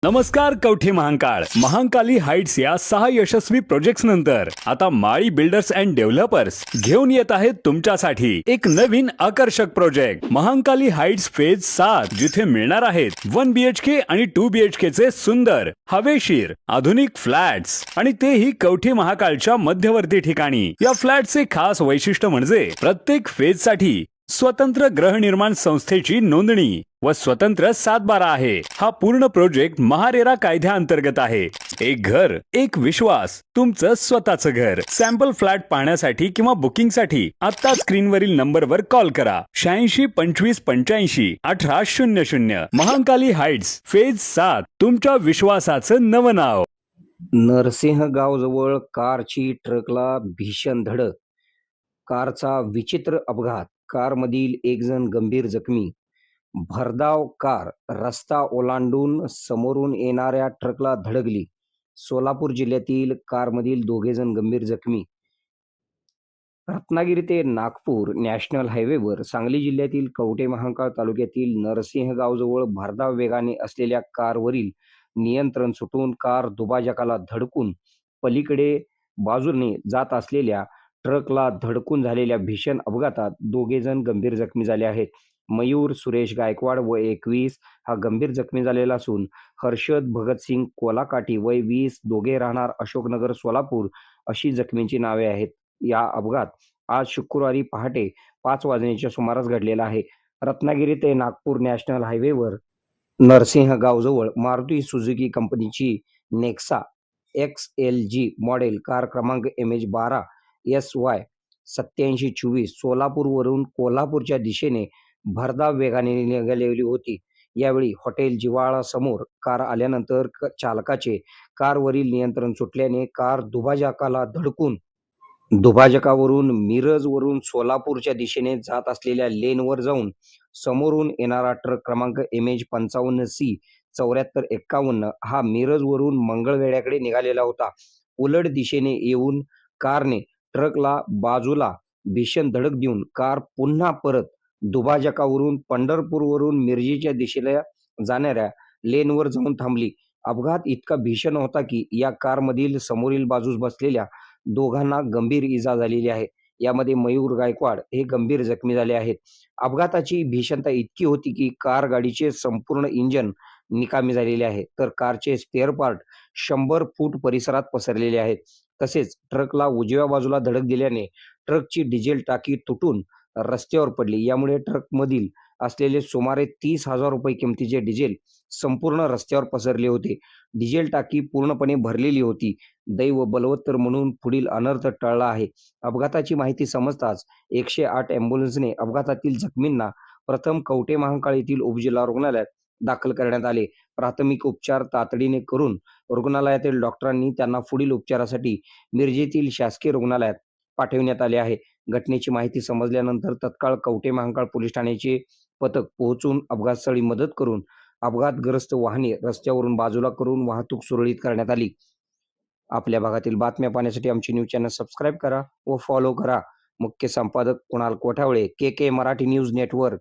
नमस्कार कवठे महांकाळ महांकाली हाइट्स या 6 यशस्वी प्रोजेक्ट्स नंतर आता माळी बिल्डर्स अँड डेव्हलपर्स घेऊन येत आहेत तुमच्यासाठी एक नवीन आकर्षक प्रोजेक्ट महांकाली हाइट्स फेज 7 जिथे मिळणार आहेत 1 BHK आणि 2 BHK चे सुंदर हवेशीर आधुनिक फ्लॅट्स आणि तेही कवठे महांकाळच्या मध्यवर्ती ठिकाणी। या फ्लॅटचे खास वैशिष्ट्य म्हणजे प्रत्येक फेज साठी स्वतंत्र गृहनिर्माण संस्थेची नोंदणी व स्वतंत्र 7/12 आहे। हा पूर्ण प्रोजेक्ट महारेरा कायद्याअंतर्गत आहे। एक घर एक विश्वास तुमचं स्वतःचं घर। सॅम्पल फ्लॅट पाहण्यासाठी किंवा बुकिंगसाठी आता स्क्रीनवरील नंबरवर कॉल करा 86 25 85 1800। महांकाली हाइट्स फेज 7 तुमच्या विश्वासाचं नवं नाव। नरसिंहगाव जवळ कारची ट्रकला भीषण धडक, कारचा विचित्र अपघात, कारमधील एक जण गंभीर जखमी। भरधाव कार रस्ता ओलांडून समोरून येणाऱ्या ट्रकला धडकली। सोलापूर जिल्ह्यातील कारमधील 2 जण गंभीर जखमी। रत्नागिरी ते नागपूर नॅशनल हायवेवर सांगली जिल्ह्यातील कवठे महांकाळ तालुक्यातील नरसिंहगाव जवळ भरधाव वेगाने असलेल्या कारवरील नियंत्रण सुटून कार दुभाजकाला धडकून पलीकडे बाजूने जात असलेल्या ट्रकला धडकून झालेल्या भीषण अपघातात 2 जण गंभीर जखमी झाले आहेत। मयूर सुरेश गायकवाड वय 21 हा गंभीर जखमी झालेला असून हर्षद भगतसिंग कोलाकाठी वय 20 दोघे राहणार अशोकनगर सोलापूर अशी जखमींची नावे आहेत। या अपघात आज शुक्रवारी पहाटे 5 वाजण्याच्या सुमारास घडलेला आहे। रत्नागिरी ते नागपूर नॅशनल हायवेवर नरसिंहगाव जवळ मारुती सुझुकी कंपनीची नेक्सा XLG मॉडेल कार क्रमांक MH12 SY 8724 सोलापूरवरून कोल्हापूरच्या दिशेने भरधाव वेगाने निघालेली होती। यावेळी हॉटेल जिव्हाळा समोर कार आल्यानंतर चालकाचे कारवरील नियंत्रण सुटल्याने कार दुभाजकाला धडकून दुभाजकावरून मिरजवरून सोलापूरच्या दिशेने जात असलेल्या लेनवर जाऊन समोरून येणारा ट्रक क्रमांक MH55C 7451 हा मिरजवरून मंगळवेढ्याकडे निघालेला होता। उलट दिशेने येऊन कारने ट्रकला बाजूला भीषण धडक देऊन कार पुन्हा परत दुभाजकावरून पंढरपूरवरून मिरजेच्या दिशेला जाणाऱ्या लेनवर जाऊन थांबली। अपघात इतका भीषण होता की या कारमधील समोरील बाजूस बसलेल्या दोघांना गंभीर इजा झालेली आहे। यामध्ये मयूर गायकवाड हे गंभीर जखमी झाले आहेत। अपघाताची भीषणता इतकी होती की कार गाडीचे संपूर्ण इंजन निकामी झालेले आहे, तर कारचे स्पेअर पार्ट 100 फूट परिसरात पसरलेले आहेत। तसेच ट्रकला उजव्या बाजूला धडक दिल्याने ट्रकची डिझेल टाकी तुटून रस्त्यावर पडली। यामुळे ट्रकमधील असलेले सुमारे 30,000 रुपये किमतीचे डिझेल संपूर्ण रस्त्यावर पसरले होते। डिझेल टाकी पूर्णपणे भरलेली होती। दैव बलवत्तर म्हणून पुढील अनर्थ टळला आहे। अपघाताची माहिती समजताच 108 अँब्युलन्सने अपघातातील जखमींना प्रथम कवठे महांकाळ येथील उपजिल्हा रुग्णालयात दाखल करण्यात आले। प्राथमिक उपचार तातडीने करून रुग्णालयातील डॉक्टरांनी त्यांना पुढील उपचारासाठी मिरजेतील शासकीय रुग्णालयात पाठविण्यात आले आहे। घटनेची माहिती समजल्यानंतर तत्काळ कवठे महांकाळ पोलीस ठाण्याचे पथक पोहोचून अपघातस्थळी मदत करून अपघातग्रस्त वाहने रस्त्यावरून बाजूला करून वाहतूक सुरळीत करण्यात आली। आपल्या भागातील बातम्या पाहण्यासाठी आमचे न्यूज चॅनल सबस्क्राईब करा व फॉलो करा। मुख्य संपादक Kunal Kothawale, KK Marathi news network.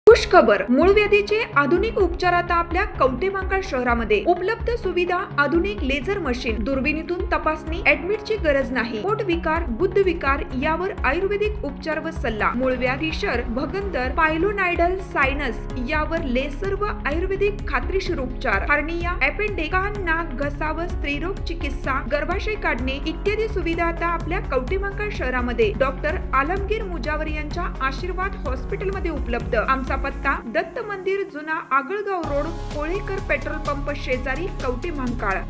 खुश खबर, मूळव्याधीचे आधुनिक उपचार आता आपल्या कवठे महांकाळ शहरामध्ये उपलब्ध सुविधा, आधुनिक लेझर मशीन, दुर्बिणीतून तपासणी, ऍडमिटची गरज नाही। पोट विकार, बुद्ध विकार यावर आयुर्वेदिक उपचार व सल्ला। मूळव्याधी, शर, भगंदर, पायलोनायडल, सायनस यावर लेसर व आयुर्वेदिक खात्रीशीर उपचार। हार्निया, अपेंडिक्स, कान, नाक, घसा व स्त्रीरोग चिकित्सा, गर्भाशय काढणे इत्यादी सुविधा आता आपल्या कवठे महांकाळ शहरामध्ये डॉक्टर आलमगीर मुजावर यांच्या आशीर्वाद हॉस्पिटलमध्ये उपलब्ध। आमचा पत्ता दत्त मंदिर, जुना Agalgaon road, Kolekar petrol pump शेजारी, कवठे महांकाळ।